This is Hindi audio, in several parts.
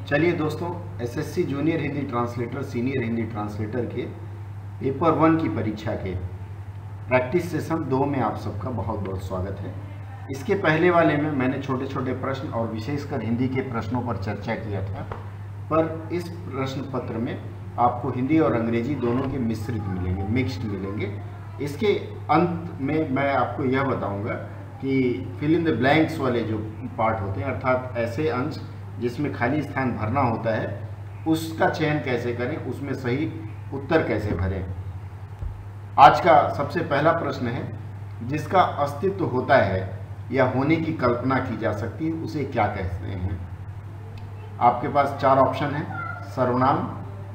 चलिए दोस्तों, SSC junior Hindi translator senior Hindi translator के पेपर 1 की परीक्षा के प्रैक्टिस सेशन 2 में आप सबका बहुत बहुत स्वागत है। इसके पहले वाले में मैंने छोटे छोटे प्रश्न और विशेषकर हिंदी के प्रश्नों पर चर्चा किया था, पर इस प्रश्न पत्र में आपको हिंदी और अंग्रेजी दोनों के मिश्रित मिलेंगे, मिक्स्ड मिलेंगे। इसके अंत में मैं आपको यह बताऊंगा कि फिल इन द ब्लैंक्स वाले जो पार्ट होते हैं, अर्थात ऐसे अंश जिसमें खाली स्थान भरना होता है, उसका चयन कैसे करें, उसमें सही उत्तर कैसे भरें। आज का सबसे पहला प्रश्न है, जिसका अस्तित्व होता है या होने की कल्पना की जा सकती है उसे क्या कहते हैं। आपके पास 4 ऑप्शन है, सर्वनाम,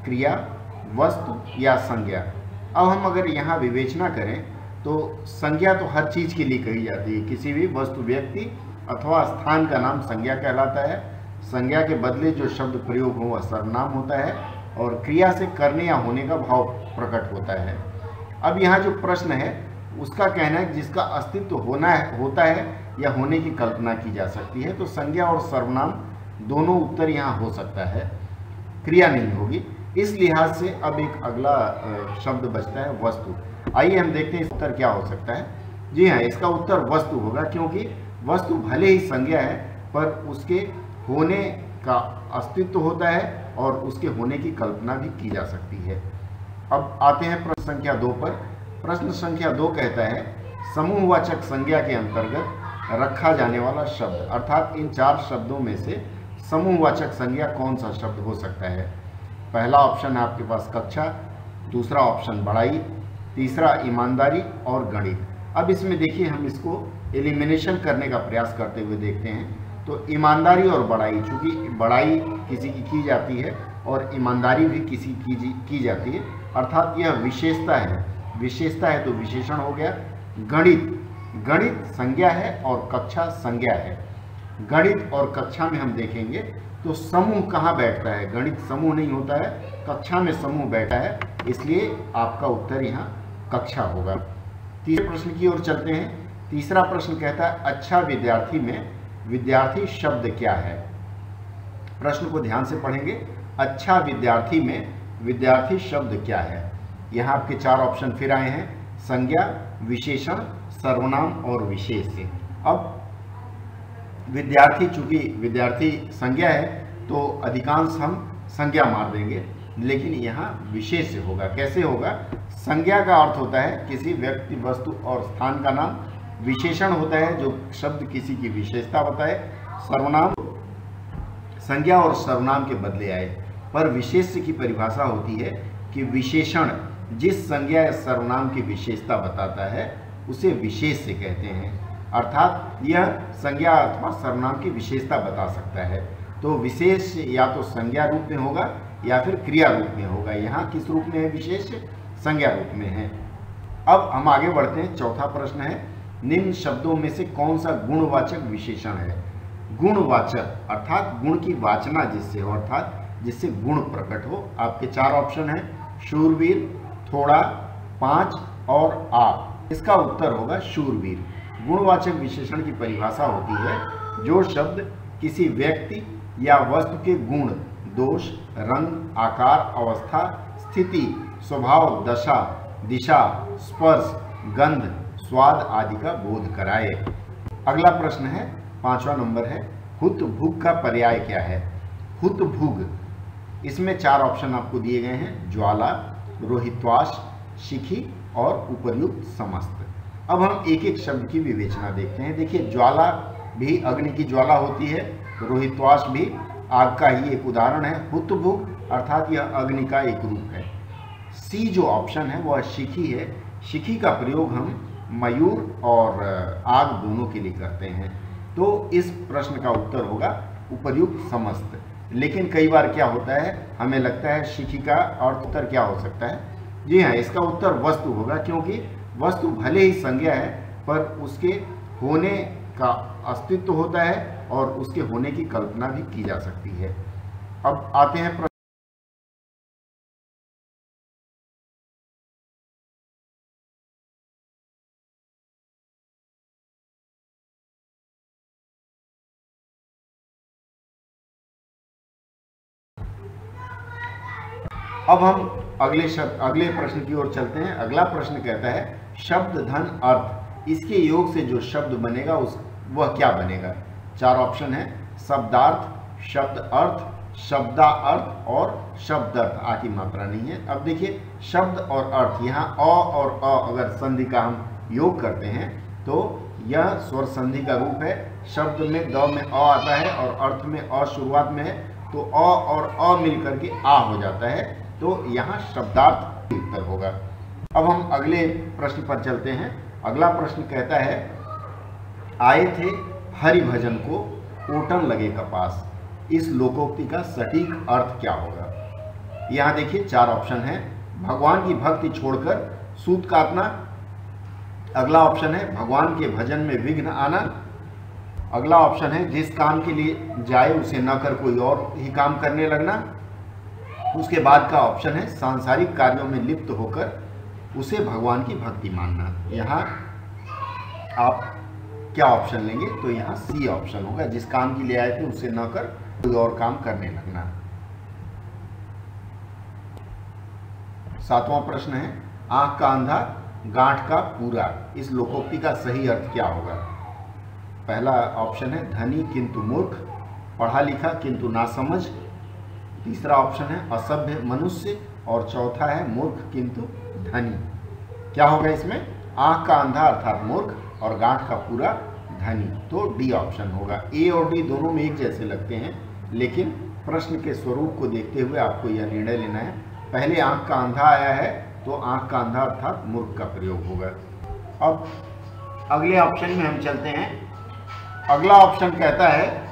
क्रिया, वस्तु या संज्ञा। अब हम अगर यहाँ विवेचना करें तो संज्ञा तो हर चीज़ के लिए कही जाती है, किसी भी वस्तु, व्यक्ति अथवा स्थान का नाम संज्ञा कहलाता है। संज्ञा के बदले जो शब्द प्रयोग हो वह सर्वनाम होता है और क्रिया से करने या होने का भाव प्रकट होता है। अब यहाँ जो प्रश्न है उसका कहना है जिसका अस्तित्व होता है या होने की कल्पना की जा सकती है, तो संज्ञा और सर्वनाम दोनों उत्तर यहाँ हो सकता है, क्रिया नहीं होगी। इस लिहाज से अब एक अगला शब्द बचता है वस्तु। आइए हम देखते हैं इस उत्तर क्या हो सकता है। जी हाँ, इसका उत्तर वस्तु होगा, क्योंकि वस्तु भले ही संज्ञा है पर उसके होने का अस्तित्व होता है और उसके होने की कल्पना भी की जा सकती है। अब आते हैं प्रश्न संख्या 2 पर। प्रश्न संख्या 2 कहता है, समूहवाचक संज्ञा के अंतर्गत रखा जाने वाला शब्द, अर्थात इन 4 शब्दों में से समूहवाचक संज्ञा कौन सा शब्द हो सकता है। पहला ऑप्शन है आपके पास कक्षा, दूसरा ऑप्शन बड़ाई, तीसरा ईमानदारी और गणित। अब इसमें देखिए, हम इसको एलिमिनेशन करने का प्रयास करते हुए देखते हैं। तो ईमानदारी और बड़ाई, चूंकि बड़ाई किसी की जाती है और ईमानदारी भी किसी की जाती है, अर्थात यह विशेषता है। विशेषता है तो विशेषण हो गया। गणित संज्ञा है और कक्षा संज्ञा है। गणित और कक्षा में हम देखेंगे तो समूह कहाँ बैठता है, गणित समूह नहीं होता है, कक्षा में समूह बैठा है, इसलिए आपका उत्तर यहाँ कक्षा होगा। तीसरे प्रश्न की ओर चलते हैं। तीसरा प्रश्न कहता है, अच्छा विद्यार्थी में विद्यार्थी शब्द क्या है। प्रश्न को ध्यान से पढ़ेंगे। अच्छा विद्यार्थी में विद्यार्थी शब्द क्या है। यहाँ आपके 4 ऑप्शन फिर आए हैं, संज्ञा, विशेषण, सर्वनाम और विशेष्य। अब विद्यार्थी, चूंकि विद्यार्थी संज्ञा है तो अधिकांश हम संज्ञा मार देंगे, लेकिन यहाँ विशेष्य होगा। कैसे होगा? संज्ञा का अर्थ होता है किसी व्यक्ति, वस्तु और स्थान का नाम। विशेषण होता है जो शब्द किसी की विशेषता बताए। सर्वनाम संज्ञा और सर्वनाम के बदले आए। पर विशेष्य की परिभाषा होती है कि विशेषण जिस संज्ञा या सर्वनाम की विशेषता बताता है उसे विशेष्य कहते हैं, अर्थात यह संज्ञा अथवा सर्वनाम की विशेषता बता सकता है। तो विशेष या तो संज्ञा रूप में होगा या फिर क्रिया रूप में होगा। यहाँ किस रूप में है विशेष? संज्ञा रूप में है। अब हम आगे बढ़ते हैं। चौथा प्रश्न है, निम्न शब्दों में से कौन सा गुणवाचक विशेषण है। गुणवाचक अर्थात गुण की वाचना जिससे हो, अर्थात जिससे गुण प्रकट हो। आपके 4 ऑप्शन है, शूरवीर, थोड़ा, 5 और आप। इसका उत्तर होगा शूरवीर। गुणवाचक विशेषण की परिभाषा होती है जो शब्द किसी व्यक्ति या वस्तु के गुण, दोष, रंग, आकार, अवस्था, स्थिति, स्वभाव, दशा, दिशा, स्पर्श, गंध, स्वाद आदि का बोध कराए। अगला प्रश्न है, 5वां नंबर है, हुत भुग का पर्याय क्या है। हुत भुग, इसमें 4 ऑप्शन आपको दिए गए हैं, ज्वाला, रोहित्वाश, शिखी और उपर्युक्त समस्त। अब हम एक एक शब्द की विवेचना देखते हैं। देखिए, ज्वाला भी अग्नि की ज्वाला होती है, रोहित्वाश भी आग का ही एक उदाहरण है। हुत भुग अर्थात यह अग्नि का एक रूप है। सी जो ऑप्शन है वह शिखी है। शिखी का प्रयोग हम मयूर और आग दोनों के लिए करते हैं। तो इस प्रश्न का उत्तर होगा उपर्युक्त समस्त। लेकिन कई बार क्या होता है, हमें लगता है शिखी का अर्थ उत्तर क्या हो सकता है। जी हाँ, इसका उत्तर वस्तु होगा, क्योंकि वस्तु भले ही संज्ञा है पर उसके होने का अस्तित्व होता है और उसके होने की कल्पना भी की जा सकती है। अब आते हैं अब हम अगले प्रश्न की ओर चलते हैं। अगला प्रश्न कहता है शब्द धन अर्थ, इसके योग से जो शब्द बनेगा वह क्या बनेगा। 4 ऑप्शन है, शब्दार्थ, शब्द अर्थ, शब्दार्थ और शब्दार्थ। आ की मात्रा नहीं है। अब देखिए शब्द और अर्थ, यहाँ अ और अ अगर संधि का हम योग करते हैं तो यह स्वर संधि का रूप है। शब्द में द में अ आता है और अर्थ में अ शुरुआत में है, तो अ और अ मिलकर के आ हो जाता है, तो यहाँ शब्दार्थ उत्तर होगा। अब हम अगले प्रश्न पर चलते हैं। अगला प्रश्न कहता है आए थे हरि भजन को ओटन लगे कपास, इस लोकोक्ति का सटीक अर्थ क्या होगा। यहाँ देखिए 4 ऑप्शन है, भगवान की भक्ति छोड़कर सूत काटना। अगला ऑप्शन है भगवान के भजन में विघ्न आना। अगला ऑप्शन है जिस काम के लिए जाए उसे न कर कोई और ही काम करने लगना। उसके बाद का ऑप्शन है सांसारिक कार्यों में लिप्त होकर उसे भगवान की भक्ति मानना। यहाँ आप क्या ऑप्शन लेंगे, तो यहाँ सी ऑप्शन होगा, जिस काम के लिए आए थे उसे न कर कोई और काम करने लगना। 7वां प्रश्न है आंख का अंधा गांठ का पूरा, इस लोकोक्ति का सही अर्थ क्या होगा। पहला ऑप्शन है धनी किंतु मूर्ख, पढ़ा लिखा किंतु नासमझ। तीसरा ऑप्शन है असभ्य मनुष्य और चौथा है मूर्ख किंतु धनी। क्या होगा इसमें, आंख का अंधा अर्थात मूर्ख और गांठ का पूरा धनी, तो डी ऑप्शन होगा। ए और डी दोनों में एक जैसे लगते हैं, लेकिन प्रश्न के स्वरूप को देखते हुए आपको यह निर्णय लेना है। पहले आंख का अंधा आया है तो आंख का अंधा अर्थात मूर्ख का प्रयोग होगा। अब अगले ऑप्शन में हम चलते हैं। अगला ऑप्शन कहता है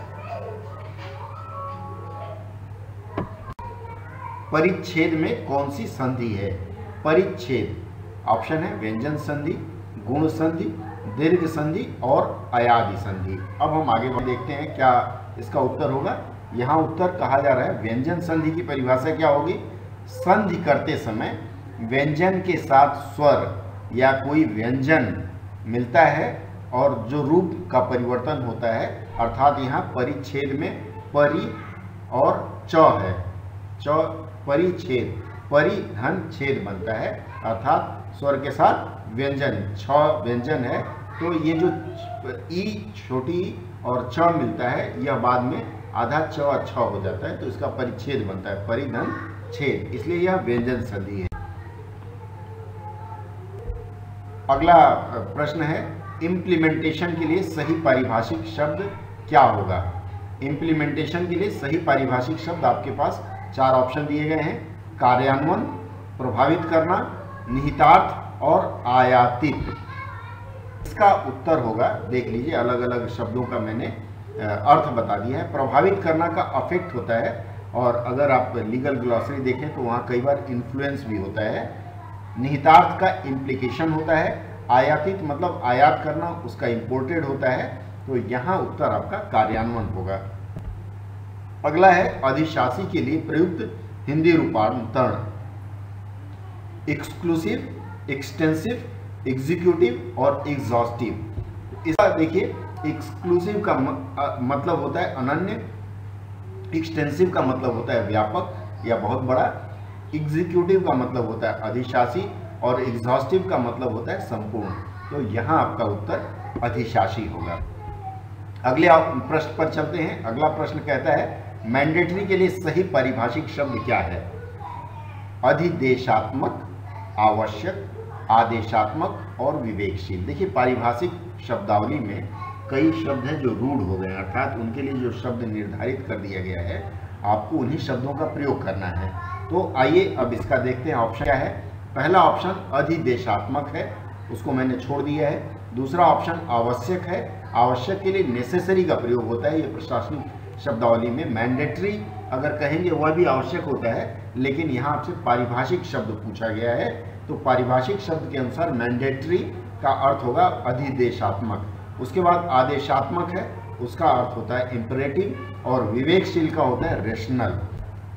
परिच्छेद में कौन सी संधि है। परिच्छेद ऑप्शन है व्यंजन संधि, गुण संधि, दीर्घ संधि और अयादि संधि। अब हम आगे देखते हैं क्या इसका उत्तर होगा। यहाँ उत्तर कहा जा रहा है व्यंजन संधि की परिभाषा क्या होगी, संधि करते समय व्यंजन के साथ स्वर या कोई व्यंजन मिलता है और जो रूप का परिवर्तन होता है, अर्थात यहाँ परिच्छेद में परि और च है, च परिच्छेद, परि धन छेद बनता है, अर्थात स्वर के साथ व्यंजन, छ व्यंजन है, तो ये जो ई छोटी और च मिलता है यह बाद में आधा च छ हो जाता है, तो इसका परिच्छेद बनता है परिधन छेद, इसलिए यह व्यंजन संधि है। अगला प्रश्न है इम्प्लीमेंटेशन के लिए सही पारिभाषिक शब्द क्या होगा। इम्प्लीमेंटेशन के लिए सही पारिभाषिक शब्द आपके पास 4 ऑप्शन दिए गए हैं, कार्यान्वयन, प्रभावित करना, निहितार्थ और आयातित। इसका उत्तर होगा, देख लीजिए अलग अलग शब्दों का मैंने अर्थ बता दिया है। प्रभावित करना का अफेक्ट होता है, और अगर आप लीगल ग्लॉसरी देखें तो वहाँ कई बार इन्फ्लुएंस भी होता है। निहितार्थ का इम्प्लीकेशन होता है, आयातित मतलब आयात करना, उसका इंपोर्टेड होता है, तो यहाँ उत्तर आपका कार्यान्वयन होगा। अगला है अधिशासी के लिए प्रयुक्त हिंदी रूपांतरण, एक्सक्लूसिव, एक्सटेंसिव, एग्जीक्यूटिव और एग्जॉस्टिव। इसका देखिए एक्सक्लूसिव का मतलब होता है अनन्य, एक्सटेंसिव का मतलब होता है व्यापक या बहुत बड़ा, एग्जीक्यूटिव का मतलब होता है अधिशासी और एग्जॉस्टिव का मतलब होता है संपूर्ण। तो यहाँ आपका उत्तर अधिशासी होगा। अगले प्रश्न पर चलते हैं। अगला प्रश्न कहता है मैंडेटरी के लिए सही पारिभाषिक शब्द क्या है। अधिदेशात्मक, आवश्यक, आदेशात्मक और विवेकशील। देखिए पारिभाषिक शब्दावली में कई शब्द हैं जो रूढ़ हो गए हैं, अर्थात उनके लिए जो शब्द निर्धारित कर दिया गया है आपको उन्हीं शब्दों का प्रयोग करना है। तो आइए अब इसका देखते हैं ऑप्शन क्या है। पहला ऑप्शन अधिदेशात्मक है, उसको मैंने छोड़ दिया है। दूसरा ऑप्शन आवश्यक है, आवश्यक के लिए नेसेसरी का प्रयोग होता है, ये प्रशासनिक शब्दावली में। मैंडेटरी अगर कहेंगे वह भी आवश्यक होता है, लेकिन यहाँ आपसे पारिभाषिक शब्द पूछा गया है, तो पारिभाषिक शब्द के अनुसार मैंडेटरी का अर्थ होगा अधिदेशात्मक। उसके बाद आदेशात्मक है, उसका अर्थ होता है इम्परेटिव, और विवेकशील का होता है रेशनल।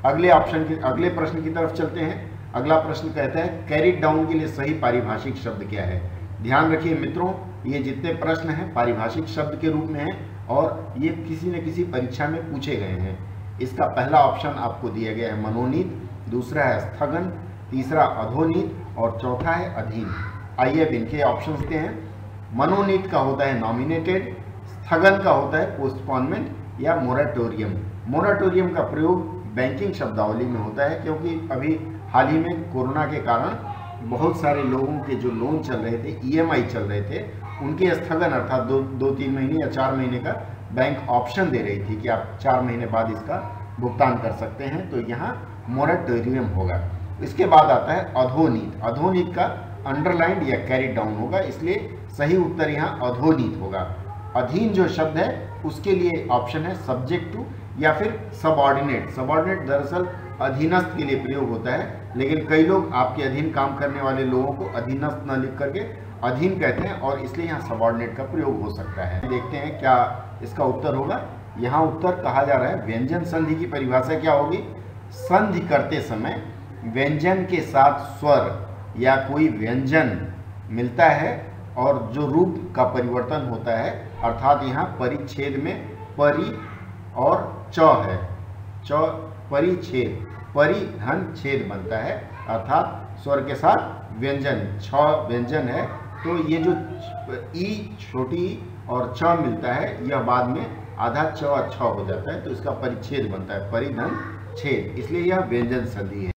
अगले प्रश्न की तरफ चलते हैं। अगला प्रश्न कहता है कैरिड डाउन के लिए सही पारिभाषिक शब्द क्या है। ध्यान रखिए मित्रों, ये जितने प्रश्न हैं पारिभाषिक शब्द के रूप में हैं और ये किसी न किसी परीक्षा में पूछे गए हैं। इसका पहला ऑप्शन आपको दिया गया है मनोनीत, दूसरा है स्थगन, तीसरा अधोनीत और चौथा है अधीन। आइए अब इनके ऑप्शन देते हैं। मनोनीत का होता है नॉमिनेटेड, स्थगन का होता है पोस्टपोनमेंट या मोराटोरियम। मोराटोरियम का प्रयोग बैंकिंग शब्दावली में होता है, क्योंकि अभी हाल ही में कोरोना के कारण बहुत सारे लोगों के जो लोन चल रहे थे, EMI चल रहे थे, उनके स्थगन अर्थात 2-3 महीने या 4 महीने का बैंक ऑप्शन दे रही थी कि आप 4 महीने बाद इसका भुगतान कर सकते हैं, तो यहाँ मोराटोरियम होगा। इसके बाद आता है अधोनीत। अधोनीत का अंडरलाइंड या कैरी डाउन होगा, इसलिए सही उत्तर यहाँ अधोनीत होगा। अधीन जो शब्द है उसके लिए ऑप्शन है सब्जेक्ट टू या फिर सबऑर्डिनेट। सबऑर्डिनेट दरअसल अधीनस्थ के लिए प्रयोग होता है, लेकिन कई लोग आपके अधीन काम करने वाले लोगों को अधीनस्थ न लिख करके अधीन कहते हैं और इसलिए यहाँ सबऑर्डिनेट का प्रयोग हो सकता है। देखते हैं क्या इसका उत्तर होगा। यहाँ उत्तर कहा जा रहा है व्यंजन संधि की परिभाषा क्या होगी। संधि करते समय व्यंजन के साथ स्वर या कोई व्यंजन मिलता है और जो रूप का परिवर्तन होता है, अर्थात यहाँ परिच्छेद में परि और च है, च परिच्छेद, परि धन छेद बनता है, अर्थात स्वर के साथ व्यंजन, छ व्यंजन है, तो ये जो ई छोटी और च मिलता है यह बाद में आधा च छ हो जाता है, तो इसका परिच्छेद बनता है परिधन छेद, इसलिए यह व्यंजन संधि है।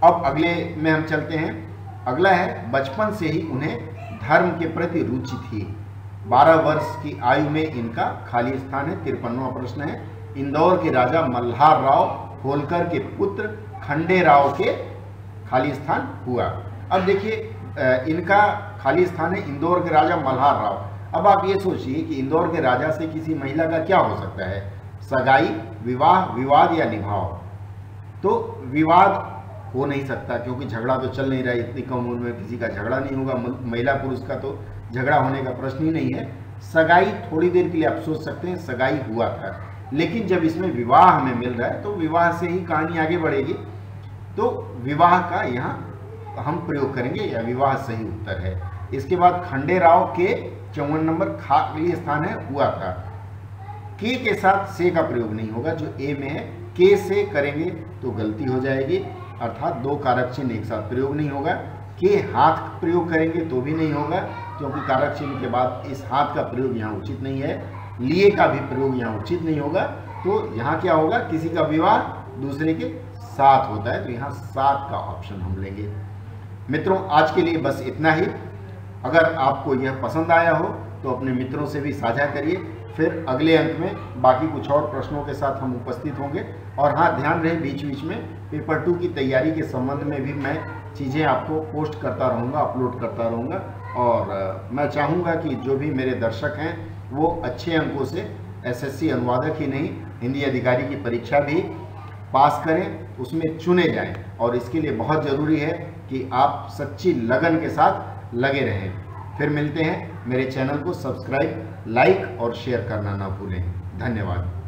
अब अगले में हम चलते हैं। अगला है बचपन से ही उन्हें धर्म के प्रति रुचि थी। 12 वर्ष की आयु में इनका खाली स्थान है। 53वां प्रश्न है इंदौर के राजा मल्हार राव होलकर के पुत्र खंडे राव के खाली स्थान हुआ। अब देखिए इनका खाली स्थान है इंदौर के राजा मल्हार राव। अब आप ये सोचिए कि इंदौर के राजा से किसी महिला का क्या हो सकता है, सगाई, विवाह, विवाद या निभाव। तो विवाद हो नहीं सकता क्योंकि झगड़ा तो चल नहीं रहा है, इतनी कम उम्र में किसी का झगड़ा नहीं होगा, महिला पुरुष का तो झगड़ा होने का प्रश्न ही नहीं है। सगाई थोड़ी देर के लिए आप सोच सकते हैं सगाई हुआ था, लेकिन जब इसमें विवाह हमें मिल रहा है तो विवाह से ही कहानी आगे बढ़ेगी, तो विवाह का यहाँ हम प्रयोग करेंगे या विवाह सही उत्तर है। इसके बाद खंडे राव के 54 नंबर खाली स्थान है हुआ था। के के साथ से का प्रयोग नहीं होगा, जो ए में है के से करेंगे तो गलती हो जाएगी, अर्थात 2 कारक चिन्ह एक साथ प्रयोग नहीं होगा। के हाथ प्रयोग करेंगे तो भी नहीं होगा क्योंकि कारक चिन्ह के बाद इस हाथ का प्रयोग यहाँ उचित नहीं है। लिए का भी प्रयोग यहाँ उचित नहीं होगा, तो यहाँ क्या होगा, किसी का विवाह दूसरे के साथ होता है, तो यहाँ 7 का ऑप्शन हम लेंगे। मित्रों आज के लिए बस इतना ही। अगर आपको यह पसंद आया हो तो अपने मित्रों से भी साझा करिए। फिर अगले अंक में बाकी कुछ और प्रश्नों के साथ हम उपस्थित होंगे। और हाँ, ध्यान रहे बीच बीच में पेपर 2 की तैयारी के संबंध में भी मैं चीज़ें आपको पोस्ट करता रहूँगा, अपलोड करता रहूँगा। और मैं चाहूँगा कि जो भी मेरे दर्शक हैं वो अच्छे अंकों से SSC अनुवादक ही नहीं, हिंदी अधिकारी की परीक्षा भी पास करें, उसमें चुने जाएं। और इसके लिए बहुत ज़रूरी है कि आप सच्ची लगन के साथ लगे रहें। फिर मिलते हैं। मेरे चैनल को सब्सक्राइब, लाइक और शेयर करना ना भूलें। धन्यवाद।